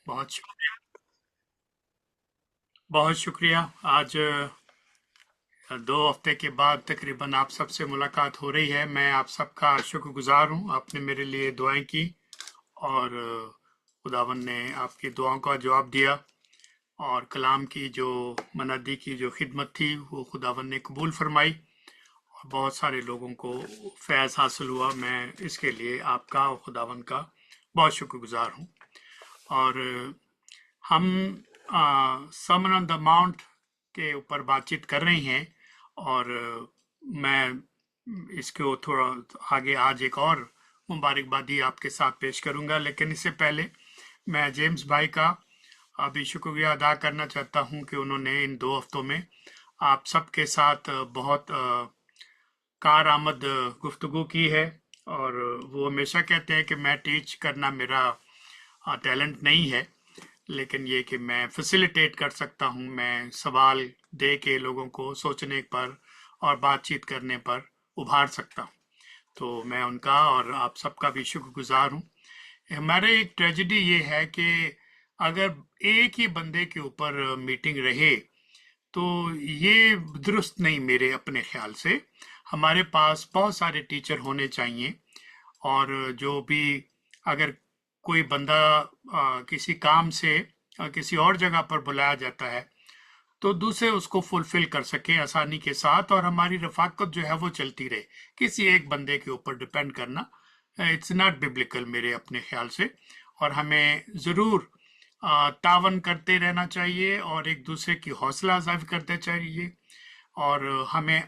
बहुत शुक्रिया। बहुत शुक्रिया। आज 2 हफ्ते के बाद तकरीबन आप सबसे मुलाकात हो रही है। मैं आप सबका शुक्रगुजार हूँ, आपने मेरे लिए दुआएं की और खुदावन ने आपकी दुआओं का जवाब दिया और कलाम की जो मनादी की जो खिदमत थी वो खुदावन ने कबूल फरमाई और बहुत सारे लोगों को फैज़ हासिल हुआ। मैं इसके लिए आपका और खुदावन का बहुत शुक्रगुजार हूँ। और हम समन ऑन द माउंट के ऊपर बातचीत कर रहे हैं और मैं इसको थोड़ा आगे आज एक और मुबारकबादी आपके साथ पेश करूंगा, लेकिन इससे पहले मैं जेम्स भाई का अभी शुक्रिया अदा करना चाहता हूं कि उन्होंने इन 2 हफ्तों में आप सबके साथ बहुत कार आमद गुफ्तगू की है। और वो हमेशा कहते हैं कि मैं टीच करना मेरा टैलेंट नहीं है, लेकिन ये कि मैं फैसिलिटेट कर सकता हूँ, मैं सवाल दे के लोगों को सोचने पर और बातचीत करने पर उभार सकता हूँ। तो मैं उनका और आप सबका भी शुक्रगुजार हूँ। हमारे एक ट्रेजेडी ये है कि अगर एक ही बंदे के ऊपर मीटिंग रहे तो ये दुरुस्त नहीं मेरे अपने ख्याल से। हमारे पास बहुत सारे टीचर होने चाहिए और जो भी अगर कोई बंदा किसी काम से किसी और जगह पर बुलाया जाता है तो दूसरे उसको फुलफिल कर सके आसानी के साथ और हमारी रफाकत जो है वो चलती रहे। किसी एक बंदे के ऊपर डिपेंड करना इट्स नॉट बिब्लिकल मेरे अपने ख्याल से। और हमें ज़रूर तावन करते रहना चाहिए और एक दूसरे की हौसला अफजाई करते चाहिए। और हमें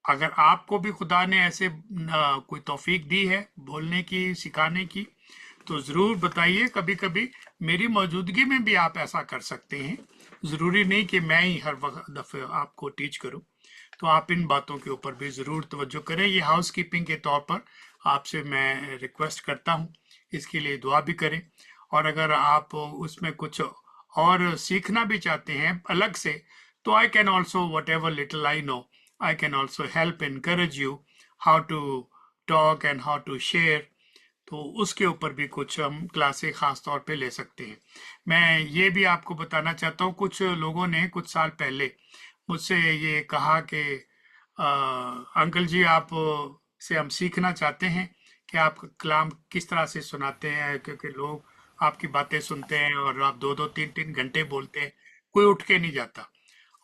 अगर आपको भी खुदा ने ऐसे कोई तौफीक दी है बोलने की सिखाने की तो ज़रूर बताइए। कभी कभी मेरी मौजूदगी में भी आप ऐसा कर सकते हैं, ज़रूरी नहीं कि मैं ही हर वक्त दफ़े आपको टीच करूं। तो आप इन बातों के ऊपर भी ज़रूर तवज्जो करें। ये हाउस कीपिंग के तौर पर आपसे मैं रिक्वेस्ट करता हूं, इसके लिए दुआ भी करें। और अगर आप उसमें कुछ और सीखना भी चाहते हैं अलग से तो I can also whatever little I know I can also help encourage you how to talk and how to share. तो उसके ऊपर भी कुछ हम क्लासें खास तौर पे ले सकते हैं। मैं ये भी आपको बताना चाहता हूँ, कुछ लोगों ने कुछ साल पहले मुझसे ये कहा कि अंकल जी आप से हम सीखना चाहते हैं कि आप कलाम किस तरह से सुनाते हैं, क्योंकि लोग आपकी बातें सुनते हैं और आप 2-2 3-3 घंटे बोलते हैं, कोई उठ के नहीं जाता।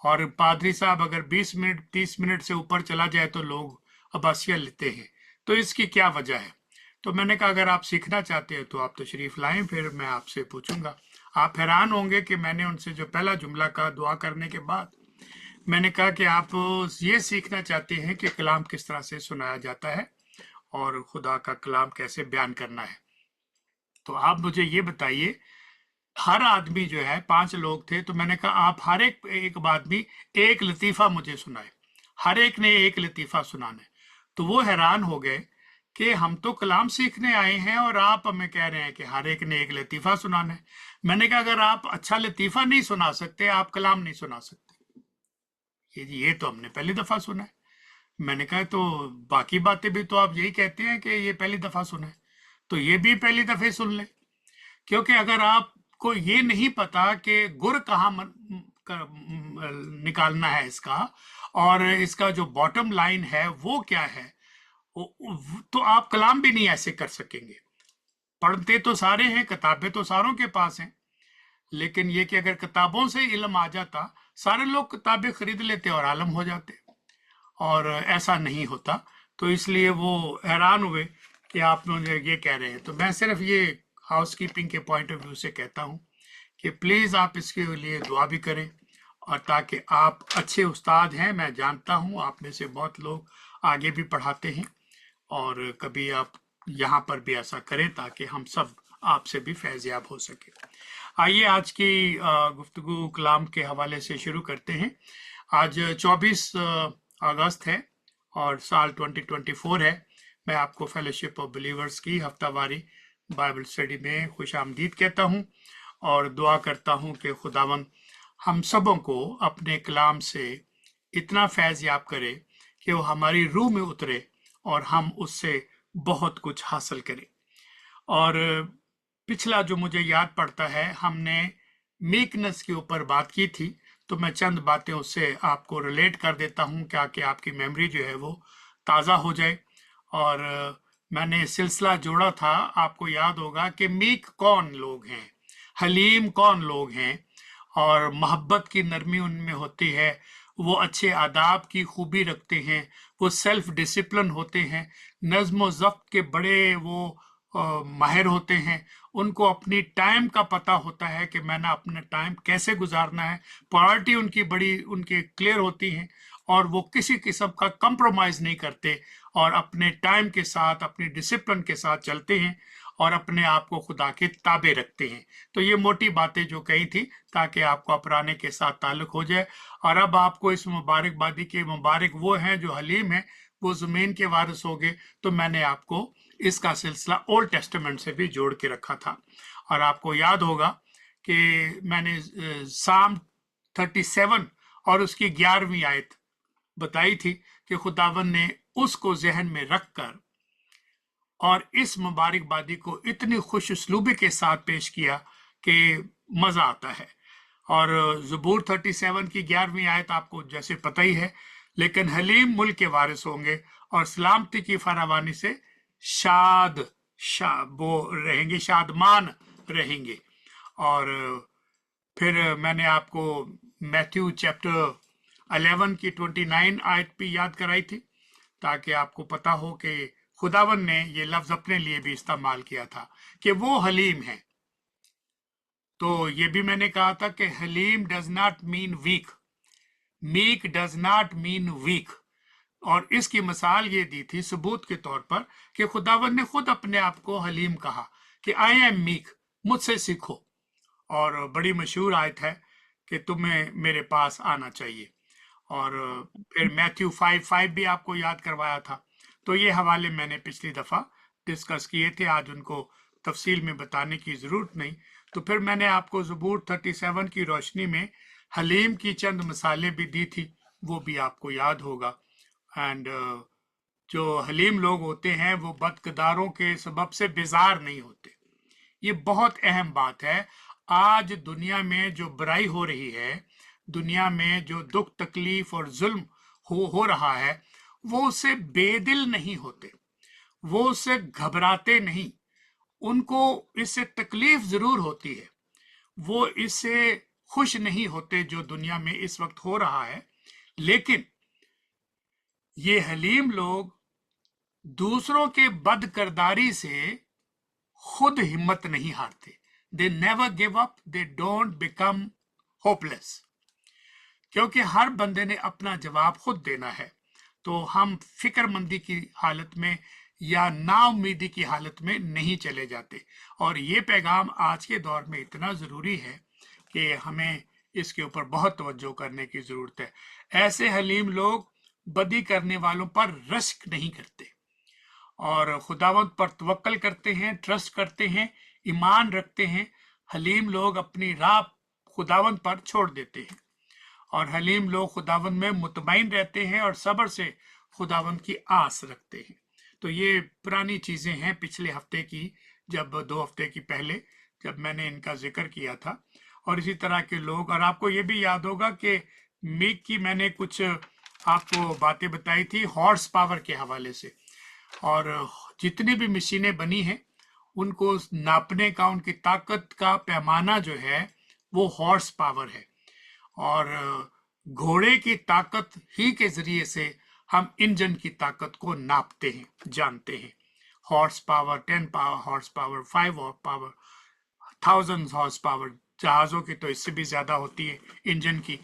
और पादरी साहब अगर 20 मिनट 30 मिनट से ऊपर चला जाए तो लोग अब्बासियाँ लेते हैं। तो इसकी क्या वजह है? तो मैंने कहा अगर आप सीखना चाहते हैं तो आप तशरीफ़ लाएं, फिर मैं आपसे पूछूंगा। आप हैरान होंगे कि मैंने उनसे जो पहला जुमला कहा दुआ करने के बाद, मैंने कहा कि आप ये सीखना चाहते हैं कि कलाम किस तरह से सुनाया जाता है और खुदा का कलाम कैसे बयान करना है। तो आप मुझे ये बताइए, हर आदमी जो है 5 लोग थे, तो मैंने कहा आप हर एक एक आदमी एक लतीफ़ा मुझे सुनाए। हर एक ने एक लतीफ़ा सुनाना है। तो वो हैरान हो गए कि हम तो कलाम सीखने आए हैं और आप हमें कह रहे हैं कि हर एक ने एक लतीफ़ा सुनाना है। मैंने कहा अगर आप अच्छा लतीफ़ा नहीं सुना सकते आप कलाम नहीं सुना सकते। ये तो हमने पहली दफ़ा सुना है। मैंने कहा तो बाकी बातें भी तो आप यही कहते हैं कि ये पहली दफ़ा सुना है, तो ये भी पहली दफ़े सुन ले। क्योंकि अगर आपको ये नहीं पता कि गुर कहाँ निकालना है इसका और इसका जो बॉटम लाइन है वो क्या है, तो आप कलाम भी नहीं ऐसे कर सकेंगे। पढ़ते तो सारे हैं, किताबें तो सारों के पास हैं, लेकिन ये कि अगर किताबों से इल्म आ जाता, सारे लोग किताबें खरीद लेते और आलम हो जाते, और ऐसा नहीं होता। तो इसलिए वो हैरान हुए कि आप मुझे ये कह रहे हैं। तो मैं सिर्फ ये हाउस कीपिंग के पॉइंट ऑफ व्यू से कहता हूँ कि प्लीज़ आप इसके लिए दुआ भी करें, और ताकि आप अच्छे उस्ताद हैं, मैं जानता हूँ आप में से बहुत लोग आगे भी पढ़ाते हैं, और कभी आप यहाँ पर भी ऐसा करें ताकि हम सब आपसे भी फैज़याब हो सके। आइए आज की गुफ्तगू कलाम के हवाले से शुरू करते हैं। आज 24 अगस्त है और साल 2024 है। मैं आपको फेलोशिप ऑफ बिलीवर्स की हफ्तावारी बाइबल स्टडी में खुश आमदीद कहता हूँ और दुआ करता हूँ कि खुदावन हम सबों को अपने कलाम से इतना फैज़ याब करे कि वो हमारी रूह में उतरे और हम उससे बहुत कुछ हासिल करें। और पिछला जो मुझे याद पड़ता है, हमने मीकनेस के ऊपर बात की थी, तो मैं चंद बातें उससे आपको रिलेट कर देता हूं, क्या कि आपकी मेमोरी जो है वो ताज़ा हो जाए। और मैंने सिलसिला जोड़ा था, आपको याद होगा कि मीक कौन लोग हैं, हलीम कौन लोग हैं, और मोहब्बत की नरमी उनमें होती है, वो अच्छे आदाब की खूबी रखते हैं, वो सेल्फ डिसिप्लिन होते हैं, नज्म व ज़ब्त के बड़े वो माहिर होते हैं, उनको अपनी टाइम का पता होता है कि मैंने अपना टाइम कैसे गुजारना है, प्रायोरिटी उनकी बड़ी उनके क्लियर होती हैं, और वो किसी किस्म का कंप्रोमाइज नहीं करते, और अपने टाइम के साथ अपनी डिसिप्लिन के साथ चलते हैं, और अपने आप को खुदा के ताबे रखते हैं। तो ये मोटी बातें जो कही थी, ताकि आपको अपराने के साथ ताल्लुक हो जाए। और अब आपको इस मुबारकबादी के मुबारक वो हैं जो हलीम हैं, वो ज़मीन के वारिस हो गए। तो मैंने आपको इसका सिलसिला ओल्ड टेस्टामेंट से भी जोड़ के रखा था। और आपको याद होगा कि मैंने साम 37 और उसकी 11वीं आयत बताई थी कि खुदावन ने उसको जहन में रखकर और इस मुबारकबादी को इतनी खुश उसलूबी के साथ पेश किया कि मजा आता है। और ज़बूर 37 की 11वीं आयत आपको जैसे पता ही है, लेकिन हलीम मुल्क के वारिस होंगे और सलामती की फरावानी से वो रहेंगे, शादमान रहेंगे। और फिर मैंने आपको मैथ्यू चैप्टर 11 की 29 आयत भी याद कराई थी, ताकि आपको पता हो कि खुदावन ने ये लफ्ज अपने लिए भी इस्तेमाल किया था कि वो हलीम है। तो ये भी मैंने कहा था कि हलीम does not mean weak, meek does not mean weak. और इसकी मिसाल ये दी थी सबूत के तौर पर कि खुदावन ने खुद अपने आप को हलीम कहा कि आई एम मीक, मुझसे सीखो। और बड़ी मशहूर आयत है कि तुम्हें मेरे पास आना चाहिए। और फिर मैथ्यू 5:5 भी आपको याद करवाया था। तो ये हवाले मैंने पिछली दफ़ा डिस्कस किए थे, आज उनको तफसील में बताने की ज़रूरत नहीं। तो फिर मैंने आपको ज़बूर 37 की रोशनी में हलीम की चंद मिसालें भी दी थी, वो भी आपको याद होगा। एंड जो हलीम लोग होते हैं वो बदकिरदारों के सबब से बेजार नहीं होते। ये बहुत अहम बात है। आज दुनिया में जो बुराई हो रही है, दुनिया में जो दुख तकलीफ और जुल्म हो रहा है, वो उससे बेदिल नहीं होते, वो उससे घबराते नहीं। उनको इससे तकलीफ जरूर होती है, वो इससे खुश नहीं होते जो दुनिया में इस वक्त हो रहा है। लेकिन ये हलीम लोग दूसरों के बदकिरदारी से खुद हिम्मत नहीं हारते। They never give up, they don't become hopeless, क्योंकि हर बंदे ने अपना जवाब खुद देना है। तो हम फिक्रमंदी की हालत में या नाउमीदी की हालत में नहीं चले जाते। और ये पैगाम आज के दौर में इतना ज़रूरी है कि हमें इसके ऊपर बहुत तवज्जो करने की ज़रूरत है। ऐसे हलीम लोग बदी करने वालों पर रश्क नहीं करते और खुदावंत पर तवक्कल करते हैं, ट्रस्ट करते हैं, ईमान रखते हैं। हलीम लोग अपनी राह खुदावंत पर छोड़ देते हैं और हलीम लोग खुदावंत में मुतमईन रहते हैं और सब्र से खुदावंत की आस रखते हैं। तो ये पुरानी चीज़ें हैं पिछले हफ्ते की, जब 2 हफ्ते की पहले जब मैंने इनका जिक्र किया था। और इसी तरह के लोग, और आपको ये भी याद होगा कि मीक की मैंने कुछ आपको बातें बताई थी हॉर्स पावर के हवाले से। और जितनी भी मशीनें बनी हैं उनको नापने का, उनकी ताकत का पैमाना जो है वो हॉर्स पावर है। और घोड़े की ताकत ही के जरिए से हम इंजन की ताकत को नापते हैं, जानते हैं। Horse power, 10 power horse power, 5 horse power, 1000 horse power. जहाज़ों की तो इससे भी ज़्यादा होती है इंजन की,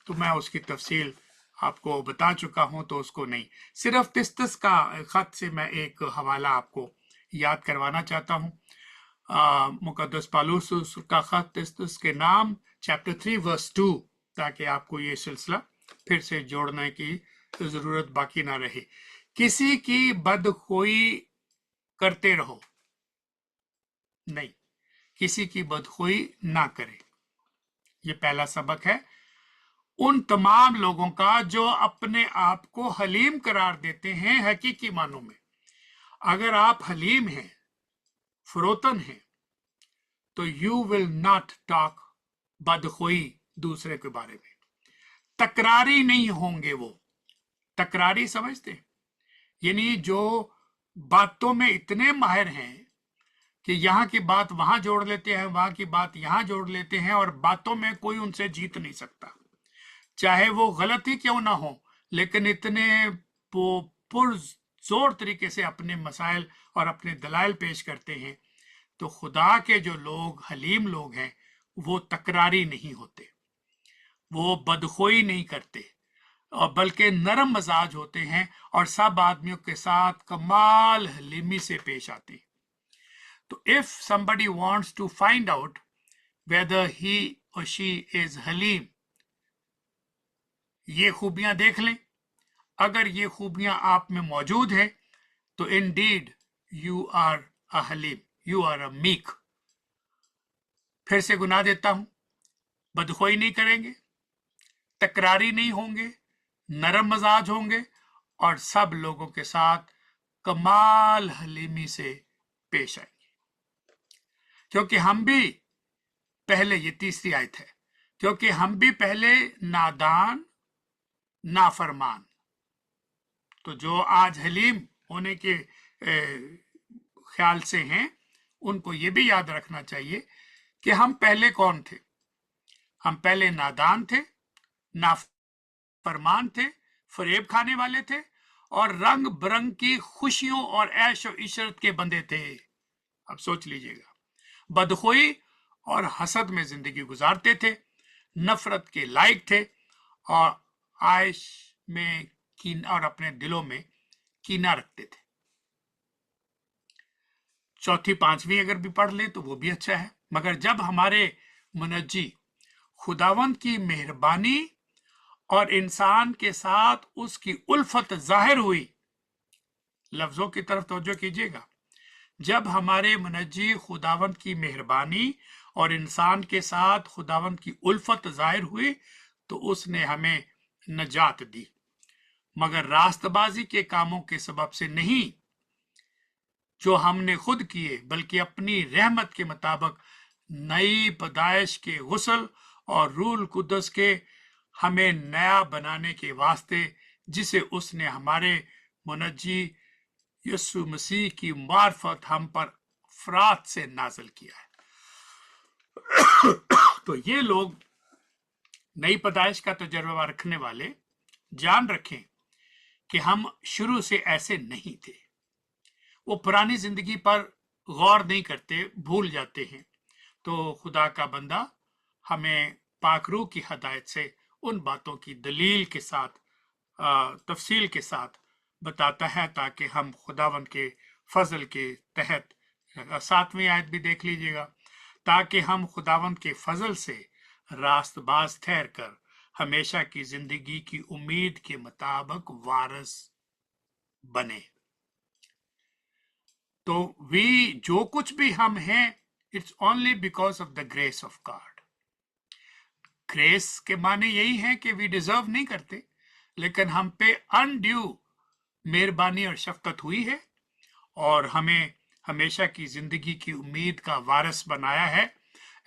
तो मैं उसकी तफसील आपको बता चुका हूं, तो उसको नहीं। सिर्फ तिस्तस का खत से मैं एक हवाला आपको याद करवाना चाहता हूं। मुकद्दस पालूस का खत तिस्तस के नाम चैप्टर 3 वर्स 2, ताकि आपको ये सिलसिला फिर से जोड़ने की जरूरत बाकी ना रहे। किसी की बदखोई करते रहो नहीं, किसी की बदखोई ना करे। ये पहला सबक है उन तमाम लोगों का जो अपने आप को हलीम करार देते हैं हकीकी मानों में। अगर आप हलीम हैं, फरोतन हैं, तो यू विल नॉट टॉक बदखोई दूसरे के बारे में, तकरारी नहीं होंगे। वो तकरारी समझते, यानी जो बातों में इतने माहिर हैं कि यहाँ की बात वहां जोड़ लेते हैं, वहां की बात यहां जोड़ लेते हैं, और बातों में कोई उनसे जीत नहीं सकता, चाहे वो गलत ही क्यों ना हो, लेकिन इतने वो पुरजोर तरीके से अपने मसाइल और अपने दलाइल पेश करते हैं। तो खुदा के जो लोग, हलीम लोग हैं, वो तकरारी नहीं होते, वो बदखोई नहीं करते, और बल्कि नरम मजाज होते हैं और सब आदमियों के साथ कमाल हलीमी से पेश आते हैं। तो if somebody wants to find out whether he or she is haleem, ये खूबियां देख लें। अगर ये खूबियां आप में मौजूद है तो indeed you are a haleem, you are a meek। फिर से गुनाह देता हूं, बदखोई नहीं करेंगे, तकरारी नहीं होंगे, नरम मजाज होंगे, और सब लोगों के साथ कमाल हलीमी से पेश आएंगे। क्योंकि हम भी पहले, ये तीसरी आयत है, क्योंकि हम भी पहले नादान, नाफरमान। तो जो आज हलीम होने के ख्याल से हैं, उनको ये भी याद रखना चाहिए कि हम पहले कौन थे। हम पहले नादान थे, नाफरमान थे, फरेब खाने वाले थे, और रंग बिरंग की खुशियों और ऐश और इशरत के बंदे थे। अब सोच लीजिएगा, बदखोई और हसद में जिंदगी गुजारते थे, नफरत के लायक थे, और आयश में कीन और अपने दिलों में कीना रखते थे। चौथी पांचवी अगर भी पढ़ ले तो वो भी अच्छा है। मगर जब हमारे मुनज्जी खुदावंद की मेहरबानी और इंसान के साथ उसकी उल्फत जाहिर हुई, लफ्जों की तरफ तवज्जो कीजिएगा, जब हमारे मुनज्जी खुदावंद की मेहरबानी और इंसान के साथ खुदावंद की उल्फत जाहिर हुई, तो उसने हमें नजात दी, मगर रास्तबाजी के कामों के सबब से नहीं जो हमने खुद किए, बल्कि अपनी रहमत के मुताबिक नई पैदाइश के गुस्ल और रूल कुदस के हमें नया बनाने के वास्ते, जिसे उसने हमारे मुनज्जी यीशु मसीह की मार्फत हम पर फरात से नाज़िल किया है। तो ये लोग नई पैदाइश का तजर्बा रखने वाले जान रखें कि हम शुरू से ऐसे नहीं थे। वो पुरानी जिंदगी पर गौर नहीं करते, भूल जाते हैं। तो खुदा का बंदा हमें पाक रूह की हदायत से उन बातों की दलील के साथ, तफसील के साथ बताता है, ताकि हम खुदावंद के फजल के तहत, 7वीं आयत भी देख लीजिएगा, ताकि हम खुदावंद के फजल से रास्तबाज ठहर कर हमेशा की जिंदगी की उम्मीद के मुताबिक वारिस बने। तो जो कुछ भी हम हैं, it's only because of the grace of God. Grace के माने यही है कि वी डिजर्व नहीं करते, लेकिन हम पे अनड्यू मेहरबानी और शफकत हुई है, और हमें हमेशा की जिंदगी की उम्मीद का वारिस बनाया है,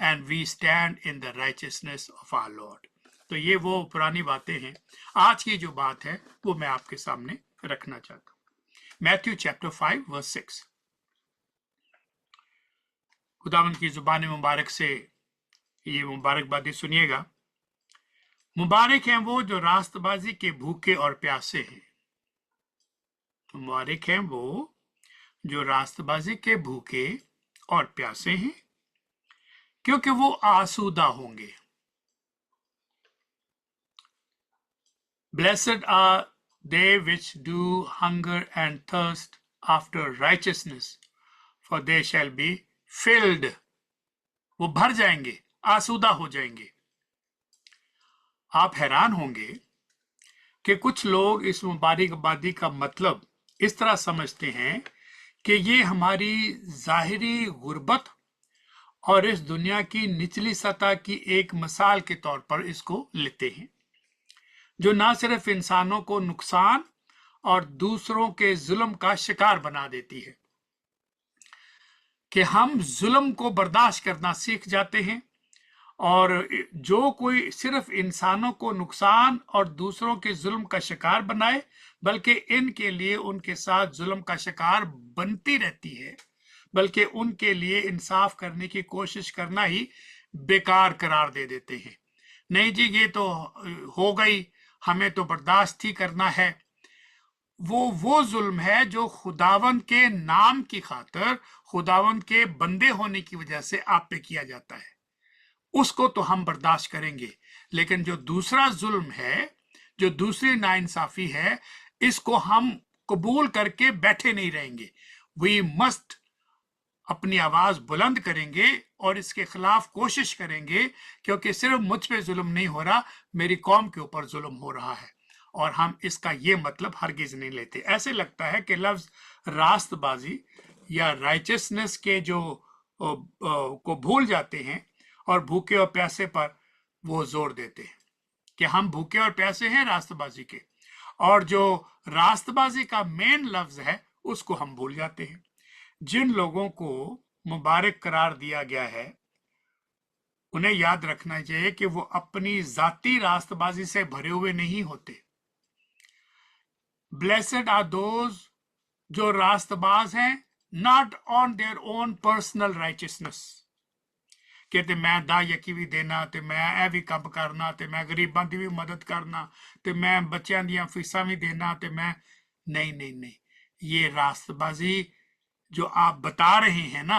and we stand in the righteousness of our Lord. तो ये वो पुरानी बातें हैं। आज की जो बात है वो मैं आपके सामने रखना चाहता हूँ। Matthew chapter 5 verse 6। खुदावंद की जुबान मुबारक से ये मुबारकबादी सुनिएगा। मुबारक हैं वो जो रास्तबाजी के भूखे और प्यासे हैं। मुबारक हैं वो जो रास्तबाजी के भूखे और प्यासे हैं, क्योंकि वो आसूदा होंगे। Blessed are they which do hunger and thirst after righteousness, for they shall be filled। वो भर जाएंगे, आसूदा हो जाएंगे। आप हैरान होंगे कि कुछ लोग इस मुबारकबादी का मतलब इस तरह समझते हैं कि ये हमारी जाहिरी गुर्बत और इस दुनिया की निचली सतह की एक मिसाल के तौर पर इसको लेते हैं, जो ना सिर्फ इंसानों को नुकसान और दूसरों के जुल्म का शिकार बना देती है। कि हम जुल्म को बर्दाश्त करना सीख जाते हैं, और जो कोई सिर्फ इंसानों को नुकसान और दूसरों के जुल्म का शिकार बनाए, बल्कि इनके लिए उनके साथ जुल्म का शिकार बनती रहती है, बल्कि उनके लिए इंसाफ करने की कोशिश करना ही बेकार करार दे देते हैं। नहीं जी, ये तो हो गई, हमें तो बर्दाश्त ही करना है। वो जुल्म है जो खुदावंद के नाम की खातिर, खुदावंद के बंदे होने की वजह से आप पे किया जाता है, उसको तो हम बर्दाश्त करेंगे। लेकिन जो दूसरा जुल्म है, जो दूसरी नाइंसाफी है, इसको हम कबूल करके बैठे नहीं रहेंगे। वी मस्ट अपनी आवाज बुलंद करेंगे और इसके खिलाफ कोशिश करेंगे, क्योंकि सिर्फ मुझ पे जुल्म नहीं हो रहा, मेरी कौम के ऊपर जुल्म हो रहा है, और हम इसका ये मतलब हरगिज नहीं लेते। ऐसे लगता है कि लफ्ज रास्तबाजी या राइचसनेस के जो को भूल जाते हैं और भूखे और प्यासे पर वो जोर देते हैं कि हम भूखे और प्यासे हैं रास्तबाजी के, और जो रास्तबाजी का मेन लफ्ज है उसको हम भूल जाते हैं। जिन लोगों को मुबारक करार दिया गया है, उन्हें याद रखना चाहिए कि वो अपनी जाती रास्तबाजी से भरे हुए नहीं होते। ब्लेसेड आर दोज जो रास्तबाज हैं, not on their own personal righteousness, कि ते मैं दा यकी भी देना, ते मैं ए भी काम करना, ते मैं गरीबां दी भी मदद करना, ते मैं बच्चों दी फीसां भी देना, ते मैं नहीं नहीं नहीं, ये रास्तबाजी जो आप बता रहे हैं ना,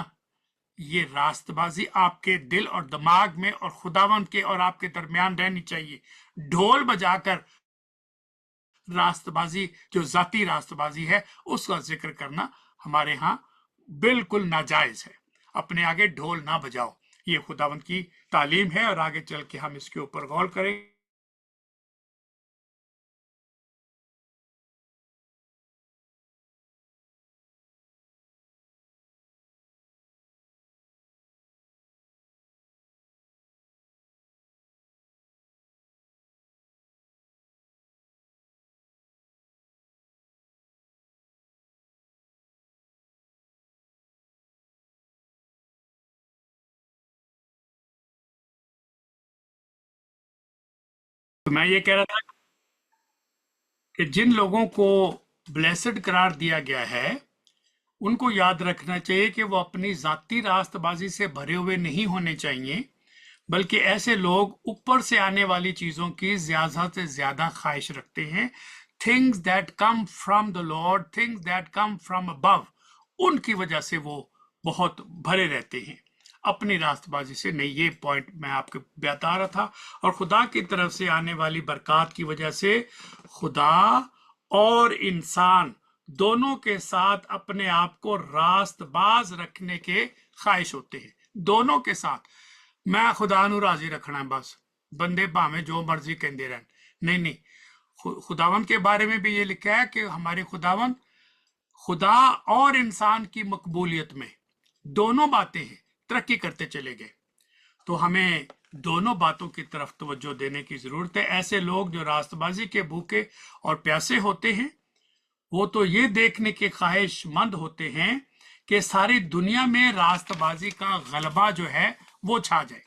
ये रास्तबाजी आपके दिल और दिमाग में और खुदावंद के और आपके दरमियान रहनी चाहिए। ढोल बजाकर रास्तबाजी, जो जाती रास्तबाजी है, उसका जिक्र करना हमारे यहाँ बिल्कुल नाजायज है। अपने आगे ढोल ना बजाओ, ये खुदावंद की तालीम है, और आगे चल के हम इसके ऊपर गौर करें। तो मैं ये कह रहा था कि जिन लोगों को ब्लेसड करार दिया गया है, उनको याद रखना चाहिए कि वो अपनी जाती रास्तबाजी से भरे हुए नहीं होने चाहिए, बल्कि ऐसे लोग ऊपर से आने वाली चीजों की ज्यादा से ज्यादा ख्वाहिश रखते हैं। Things that come from the Lord, things that come from above, उनकी वजह से वो बहुत भरे रहते हैं, अपनी रास्तबाजी से नहीं। ये पॉइंट मैं आपको बता रहा था। और खुदा की तरफ से आने वाली बरकत की वजह से खुदा और इंसान दोनों के साथ अपने आप को रास्तबाज रखने के ख्वाहिश होते हैं, दोनों के साथ। मैं खुदा नू राजी रखना है, बस बंदे भावें जो मर्जी कहते रहन, नहीं नहीं। खुदावंद के बारे में भी ये लिखा है कि हमारे खुदावंद खुदा और इंसान की मकबूलियत में दोनों बातें हैं, तरक्की करते चले गए। तो हमें दोनों बातों की तरफ तवज्जो देने की जरूरत है। ऐसे लोग जो रास्तबाजी के भूखे और प्यासे होते हैं, वो तो ये देखने के ख्वाहिशमंद होते हैं कि सारी दुनिया में रास्तबाजी का गलबा जो है वो छा जाए।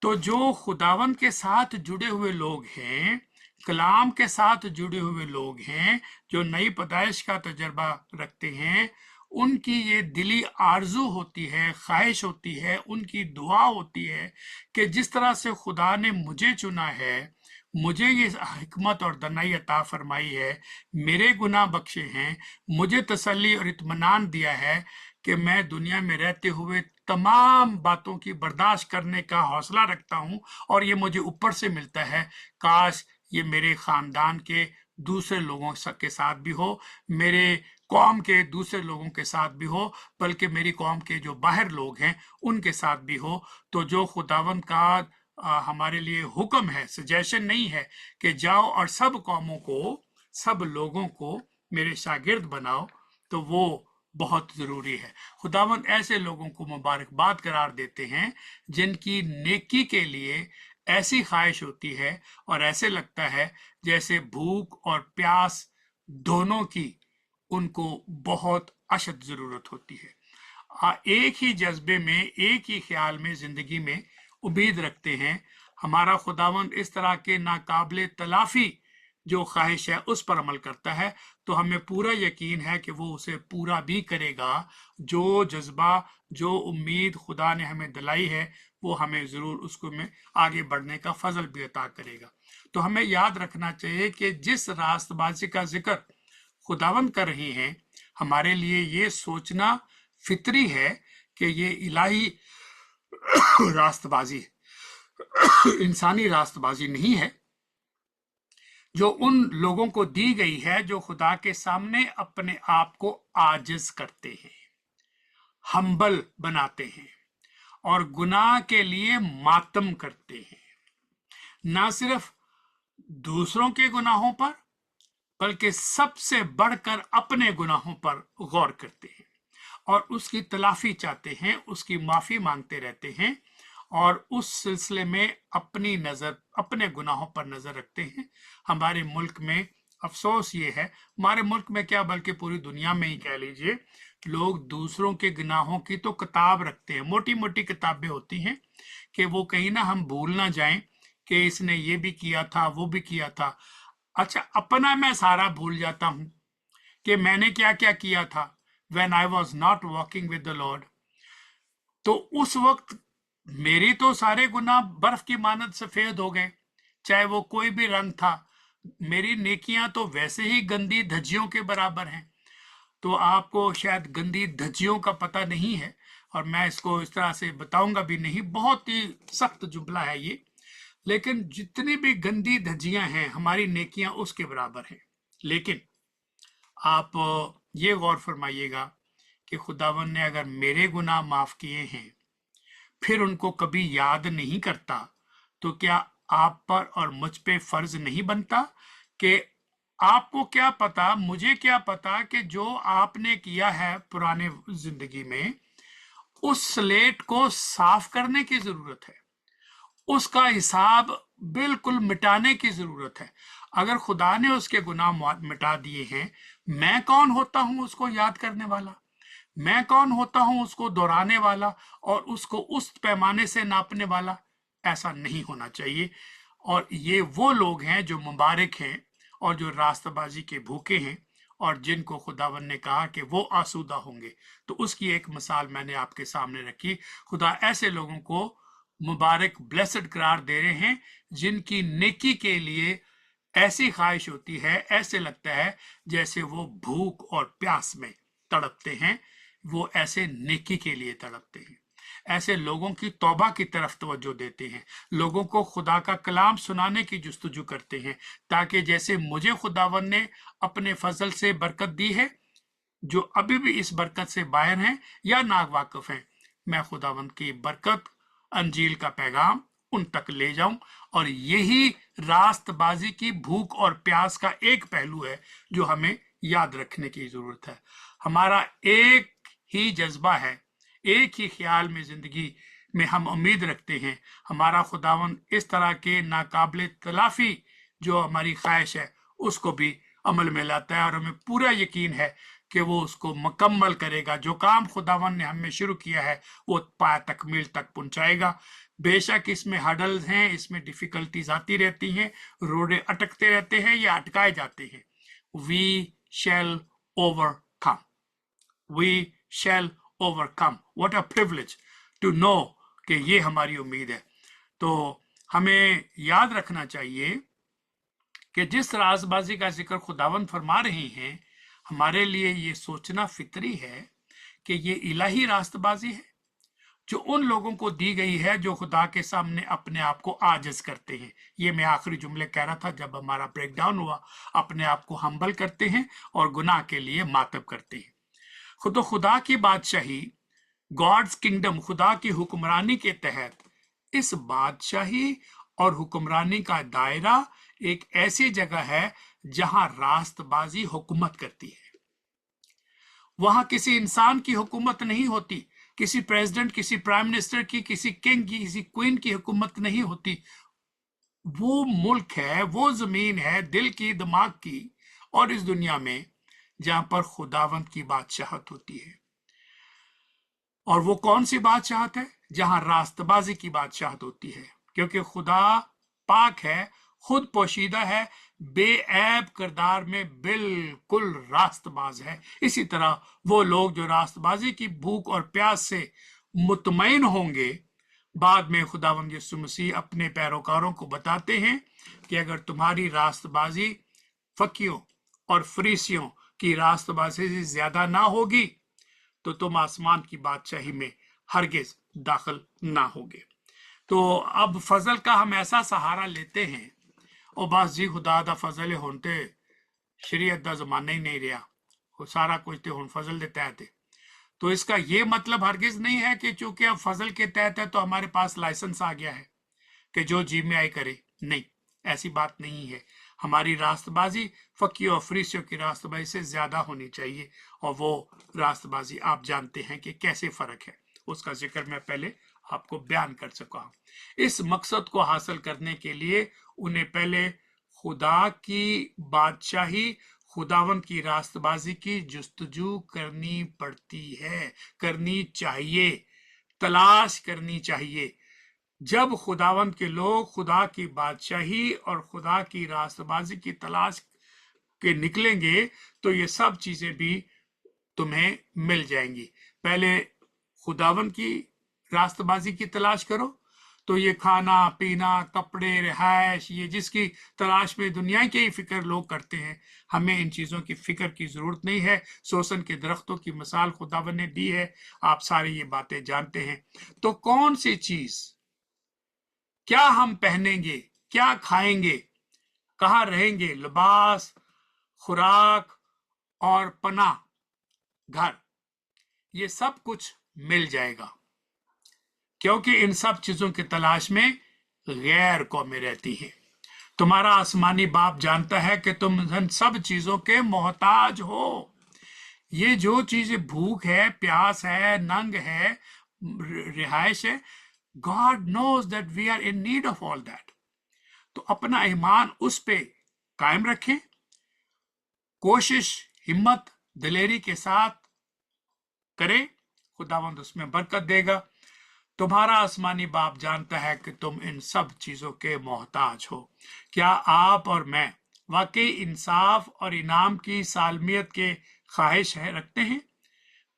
तो जो खुदावंद के साथ जुड़े हुए लोग हैं, कलाम के साथ जुड़े हुए लोग हैं, जो नई पैदाइश का तजर्बा रखते हैं, उनकी ये दिली आरजू होती है, ख्वाहिश होती है, उनकी दुआ होती है कि जिस तरह से खुदा ने मुझे चुना है, मुझे ये हिकमत और दनाई अता फरमाई है, मेरे गुनाह बख्शे हैं, मुझे तसल्ली और इत्मीनान दिया है कि मैं दुनिया में रहते हुए तमाम बातों की बर्दाश्त करने का हौसला रखता हूं, और ये मुझे ऊपर से मिलता है। काश ये मेरे खानदान के दूसरे लोगों के साथ भी हो, मेरे कौम के दूसरे लोगों के साथ भी हो, बल्कि मेरी कौम के जो बाहर लोग हैं उनके साथ भी हो। तो जो खुदावंद का हमारे लिए हुक्म है, सजेशन नहीं है कि जाओ और सब कौमों को, सब लोगों को मेरे शागिर्द बनाओ, तो वो बहुत जरूरी है। खुदावंद ऐसे लोगों को मुबारकबाद करार देते हैं जिनकी नेकी के लिए ऐसी ख्वाहिश होती है, और ऐसे लगता है जैसे भूख और प्यास दोनों की उनको बहुत अशद जरूरत होती है। एक ही जज्बे में, एक ही ख्याल में जिंदगी में उम्मीद रखते हैं, हमारा खुदावंद इस तरह के नाकाबिले तलाफी जो ख्वाहिश है उस पर अमल करता है, तो हमें पूरा यकीन है कि वो उसे पूरा भी करेगा। जो जज्बा, जो उम्मीद खुदा ने हमें दिलाई है, वो हमें ज़रूर उसको में आगे बढ़ने का फजल भी अता करेगा। तो हमें याद रखना चाहिए कि जिस रास्तबाजी का जिक्र खुदावंद कर रहे हैं, हमारे लिए ये सोचना फितरी है कि ये इलाही रास्तबाजी इंसानी रास्तबाजी नहीं है, जो उन लोगों को दी गई है जो खुदा के सामने अपने आप को आजिज करते हैं, हम्बल बनाते हैं और गुनाह के लिए मातम करते हैं, ना सिर्फ दूसरों के गुनाहों पर बल्कि सबसे बढ़कर अपने गुनाहों पर गौर करते हैं और उसकी तलाफी चाहते हैं, उसकी माफी मांगते रहते हैं और उस सिलसिले में अपनी नजर अपने गुनाहों पर नजर रखते हैं। हमारे मुल्क में अफसोस ये है, हमारे मुल्क में क्या बल्कि पूरी दुनिया में ही कह लीजिए, लोग दूसरों के गुनाहों की तो किताब रखते हैं, मोटी मोटी किताबें होती हैं कि वो कहीं ना हम भूल ना जाएं कि इसने ये भी किया था, वो भी किया था। अच्छा, अपना मैं सारा भूल जाता हूं कि मैंने क्या क्या किया था when I was not walking with the Lord। तो उस वक्त मेरी तो सारे गुनाह बर्फ की मानद सफेद हो गए, चाहे वो कोई भी रंग था। मेरी नेकियां तो वैसे ही गंदी धज्जियों के बराबर हैं। तो आपको शायद गंदी धज्जियों का पता नहीं है और मैं इसको इस तरह से बताऊंगा भी नहीं, बहुत ही सख्त जुमला है ये, लेकिन जितनी भी गंदी धज्जियां हैं हमारी नेकियां उसके बराबर हैं। लेकिन आप ये गौर फरमाइएगा कि खुदावन ने अगर मेरे गुनाह माफ किए हैं फिर उनको कभी याद नहीं करता, तो क्या आप पर और मुझ पे फर्ज नहीं बनता कि आपको क्या पता, मुझे क्या पता कि जो आपने किया है पुराने जिंदगी में, उस स्लेट को साफ करने की जरूरत है, उसका हिसाब बिल्कुल मिटाने की जरूरत है। अगर खुदा ने उसके गुनाह मिटा दिए हैं, मैं कौन होता हूं उसको याद करने वाला, मैं कौन होता हूं उसको दोहराने वाला और उसको उस पैमाने से नापने वाला। ऐसा नहीं होना चाहिए। और ये वो लोग हैं जो मुबारक हैं और जो रास्तबाजी के भूखे हैं और जिनको खुदावन ने कहा कि वो आसूदा होंगे। तो उसकी एक मिसाल मैंने आपके सामने रखी। खुदा ऐसे लोगों को मुबारक, ब्लेसड करार दे रहे हैं जिनकी नेकी के लिए ऐसी ख्वाहिश होती है, ऐसे लगता है जैसे वो भूख और प्यास में तड़पते हैं, वो ऐसे नेकी के लिए तड़पते हैं। ऐसे लोगों की तौबा की तरफ तवज्जो देते हैं, लोगों को खुदा का कलाम सुनाने की जुस्तजू करते हैं, ताकि जैसे मुझे खुदावन ने अपने फजल से बरकत दी है, जो अभी भी इस बरकत से बाहर हैं या नावाकिफ हैं, मैं खुदावंद की बरकत, अंजील का पैगाम उन तक ले जाऊं। और यही रास्तबाजी की भूख और प्यास का एक पहलू है जो हमें याद रखने की जरूरत है। हमारा एक ही जज्बा है, एक ही ख्याल में जिंदगी में हम उम्मीद रखते हैं, हमारा खुदावंद इस तरह के नाकाबिले तलाफी जो हमारी ख्वाहिश है उसको भी अमल में लाता है और हमें पूरा यकीन है कि वो उसको मुकम्मल करेगा। जो काम खुदावन ने हमें शुरू किया है वो पाया तकमील तक पहुंचाएगा। बेशक इसमें हडल्स हैं, इसमें डिफिकल्टीज आती रहती हैं, रोडे अटकते रहते हैं या अटकाए जाते हैं। We shall overcome, we shall overcome. What a privilege to know कि ये हमारी उम्मीद है। तो हमें याद रखना चाहिए कि जिस राजबाजी का जिक्र खुदावन फरमा रहे हैं, हमारे लिए ये सोचना फितरी है कि ये इलाही रास्तबाजी है जो उन लोगों को दी गई है जो खुदा के सामने अपने आप को आजिज करते हैं। ये मैं आखिरी जुमले कह रहा था जब हमारा ब्रेक डाउन हुआ। अपने आप को हम्बल करते हैं और गुनाह के लिए मातब करते हैं। खुदा की बादशाही, गॉड्स किंगडम, खुदा की हुक्मरानी के तहत इस बादशाही और हुक्मरानी का दायरा एक ऐसी जगह है जहां रास्तबाजी हुकूमत करती है। वहां किसी इंसान की हुकूमत नहीं होती, किसी प्रेसिडेंट, किसी प्राइम मिनिस्टर की, किसी किंग की, किसी क्वीन की हुकूमत नहीं होती। वो मुल्क है, वो जमीन है दिल की, दिमाग की और इस दुनिया में जहां पर खुदावंत की बादशाहत होती है। और वो कौन सी बादशाहत है? जहां रास्तबाजी की बादशाहत होती है, क्योंकि खुदा पाक है, खुद पोशीदा है, बेऐब किरदार में बिल्कुल रास्तबाज है। इसी तरह वो लोग जो रास्तबाजी की भूख और प्यास से मुतमईन होंगे, बाद में खुदावंद यीशु मसीह अपने पैरोकारों को बताते हैं कि अगर तुम्हारी रास्तबाजी फकीयों और फरीसियों की रास्तबाजी से ज्यादा ना होगी तो तुम आसमान की बादशाही में हरगिज दाखिल ना होगे। तो अब फजल का हम ऐसा सहारा लेते हैं, और बस जी खुदा दा फजल हुण ते शरीयत दा जमाना ही नहीं रहा, वो सारा कुछ तो हुण फजल दे तहत है। तो इसका ये मतलब हरगिज नहीं है कि चूंकि अब फजल के तहत है तो हमारे पास लाइसेंस आ गया है कि जो जी में आई करे। नहीं, ऐसी बात नहीं है। हमारी रास्तबाजी फकीयों और फरीसियों की रास्तबाजी से ज्यादा होनी चाहिए, और वो रास्तबाजी आप जानते हैं कि कैसे फर्क है, उसका जिक्र मैं पहले आपको बयान कर चुका हूं। इस मकसद को हासिल करने के लिए उन्हें पहले खुदा की बादशाही, खुदावंद की रास्तबाजी की जुस्तजू करनी पड़ती है, करनी चाहिए, तलाश करनी चाहिए। जब खुदावंद के लोग खुदा की बादशाही और खुदा की रास्तबाजी की तलाश के निकलेंगे तो ये सब चीजें भी तुम्हें मिल जाएंगी। पहले खुदावंद की रास्तबाजी की तलाश करो तो ये खाना पीना, कपड़े, रिहाइश, ये जिसकी तलाश में दुनिया के ही फिक्र लोग करते हैं, हमें इन चीजों की फिक्र की जरूरत नहीं है। सोसन के दरख्तों की मिसाल खुदावंद ने दी है, आप सारी ये बातें जानते हैं। तो कौन सी चीज, क्या हम पहनेंगे, क्या खाएंगे, कहाँ रहेंगे, लिबास, खुराक और पनाह, घर, ये सब कुछ मिल जाएगा, क्योंकि इन सब चीजों की तलाश में गैर कौमें रहती हैं। तुम्हारा आसमानी बाप जानता है कि तुम इन सब चीजों के मोहताज हो। ये जो चीजें भूख है, प्यास है, नंग है, रिहाइश है, God knows that we are in need of all that. तो अपना ईमान उस पे कायम रखें, कोशिश, हिम्मत, दिलेरी के साथ करें, खुदावंद उसमें बरकत देगा। तुम्हारा आसमानी बाप जानता है कि तुम इन सब चीजों के मोहताज हो। क्या आप और मैं वाकई इंसाफ और इनाम की सालमियत के ख्वाहिश रखते हैं?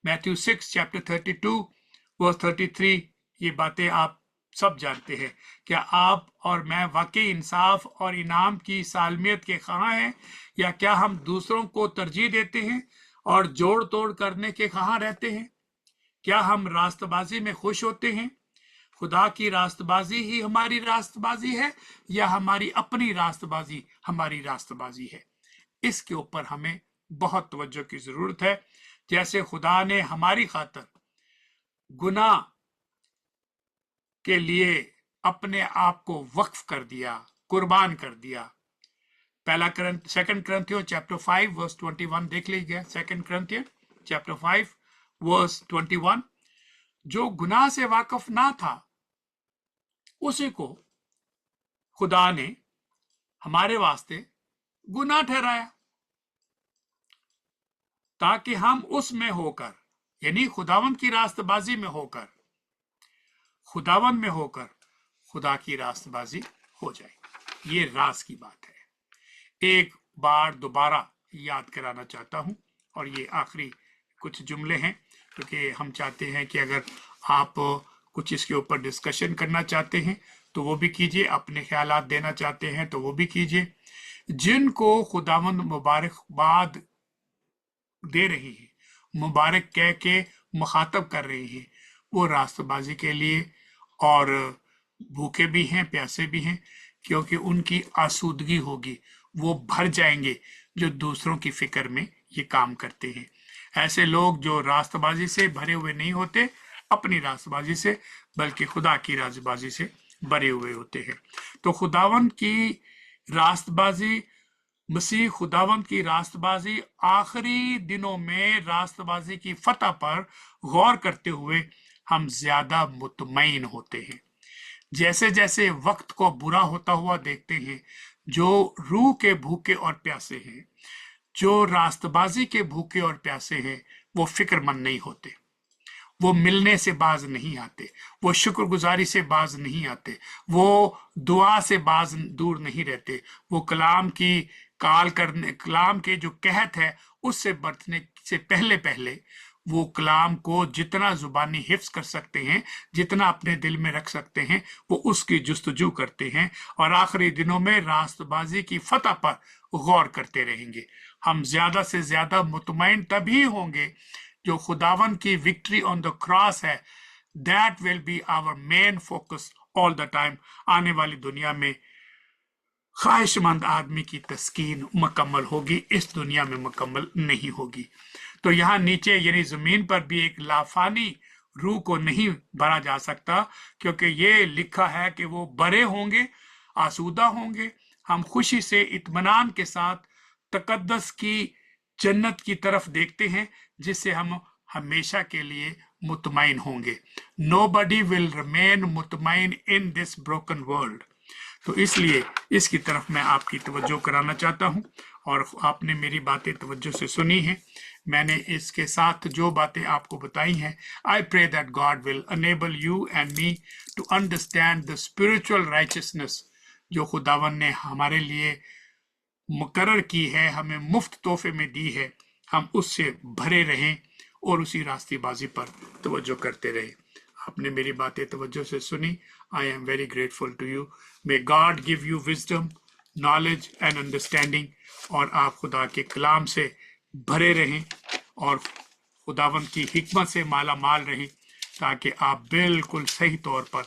मैथ्यू 6 चैप्टर 32 वर्स 33, ये बातें आप सब जानते हैं। क्या आप और मैं वाकई इंसाफ और इनाम की सालमियत के ख्वाह हैं, या क्या हम दूसरों को तरजीह देते हैं और जोड़ तोड़ करने के ख्वाह रहते हैं? क्या हम रास्तबाजी में खुश होते हैं? खुदा की रास्तबाजी ही हमारी रास्तबाजी है, या हमारी अपनी रास्तबाजी हमारी रास्तबाजी है? इसके ऊपर हमें बहुत तवज्जो की जरूरत है। जैसे खुदा ने हमारी खातिर गुनाह के लिए अपने आप को वक्फ कर दिया, कुर्बान कर दिया। सेकंड करंथियों चैप्टर 5 वर्स 21 देख लीजिए। सेकंड करंथियों चैप्टर 5 वर्स 21, जो गुनाह से वाकिफ ना था उसी को खुदा ने हमारे वास्ते गुनाह ठहराया, ताकि हम उसमें होकर, यानी खुदावंद की रास्तबाजी में होकर, खुदावंद में होकर खुदा की रास्तबाजी हो जाए। ये राज की बात है। एक बार दोबारा याद कराना चाहता हूं, और ये आखिरी कुछ जुमले हैं, क्योंकि हम चाहते हैं कि अगर आप कुछ इसके ऊपर डिस्कशन करना चाहते हैं तो वो भी कीजिए, अपने ख्यालात देना चाहते हैं तो वो भी कीजिए। जिनको खुदावंद मुबारकबाद दे रही है, मुबारक कह के मुखातब कर रही है, वो रास्तबाजी के लिए और भूखे भी हैं, प्यासे भी हैं, क्योंकि उनकी आसूदगी होगी, वो भर जाएंगे जो दूसरों की फिक्र में ये काम करते हैं। ऐसे लोग जो रास्तबाजी से भरे हुए नहीं होते, अपनी रास्तबाजी से, बल्कि खुदा की रास्तबाजी से भरे हुए होते हैं। तो खुदावंद की रास्तबाजी, मसीह खुदावंद की रास्तबाजी, आखिरी दिनों में रास्तबाजी की फतह पर गौर करते हुए हम ज्यादा मुतमईन होते हैं। जैसे जैसे वक्त को बुरा होता हुआ देखते हैं, जो रूह के भूखे और प्यासे हैं, जो रास्तबाजी के भूखे और प्यासे हैं, वो फिक्रमंद नहीं होते, वो मिलने से बाज नहीं आते, वो शुक्रगुजारी से बाज नहीं आते, वो दुआ से बाज दूर नहीं रहते, वो कलाम के जो कहत है उससे बरतने से पहले पहले वो कलाम को जितना जुबानी हिफ्स कर सकते हैं, जितना अपने दिल में रख सकते हैं, वो उसकी जुस्तजू करते हैं और आखिरी दिनों में रास्तबाजी की फतह पर गौर करते रहेंगे। हम ज्यादा से ज्यादा मुतमईन तभी होंगे जो खुदावन की विक्ट्री ऑन द क्रॉस है, that will be our main focus all the time. आने वाली दुनिया में ख्वाहिशमंद आदमी की तस्कीन मुकम्मल होगी, इस दुनिया में मुकम्मल नहीं होगी। तो यहाँ नीचे यानी जमीन पर भी एक लाफानी रूह को नहीं भरा जा सकता, क्योंकि ये लिखा है कि वो बड़े होंगे, आसूदा होंगे। हम खुशी से इत्मीनान के साथ तकद्दस की जन्नत की तरफ देखते हैं, जिससे हम हमेशा के लिए मुतमईन होंगे। Nobody will remain मुतमईन इन दिस ब्रोकन वर्ल्ड। तो इसलिए इसकी तरफ मैं आपकी तवज्जो कराना चाहता हूं, और आपने मेरी बातें तवज्जो से सुनी हैं। मैंने इसके साथ जो बातें आपको बताई हैं, I pray that God will enable you and me to understand the spiritual righteousness जो खुदावन ने हमारे लिए मुकर्रर की है, हमें मुफ्त तोहफे में दी है। हम उससे भरे रहें और उसी रास्तेबाजी पर तवज्जो करते रहें। आपने मेरी बातें तवज्जो से सुनी। I am very grateful to you. May God give you wisdom, knowledge and understanding, और आप खुदा के कलाम से भरे रहें और खुदावंद की हिकमत से माला माल रहें, ताकि आप बिल्कुल सही तौर पर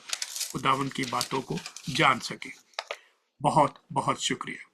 खुदावंद की बातों को जान सकें। बहुत बहुत शुक्रिया।